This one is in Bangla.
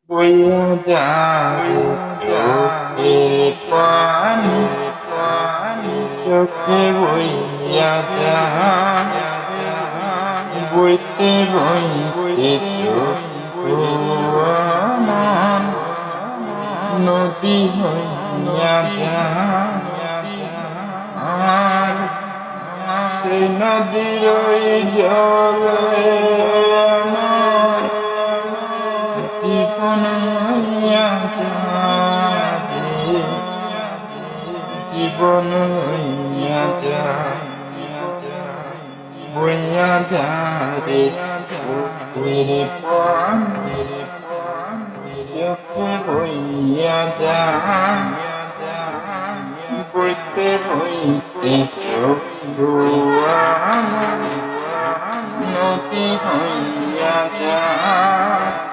বইয়া যায় চোখের পানি চোখে বইয়া যায় বইতে বইতে আমার নদী হইয়া যায় আর সেই নদীর ওই জলে আমার জীবন হইয়া যায় জীবন হইয়া যায় বইয়া যায় চোখের পানি চোখে বইয়া যায় বইতে বইতে চোখ আমার নদী হইয়া যায়।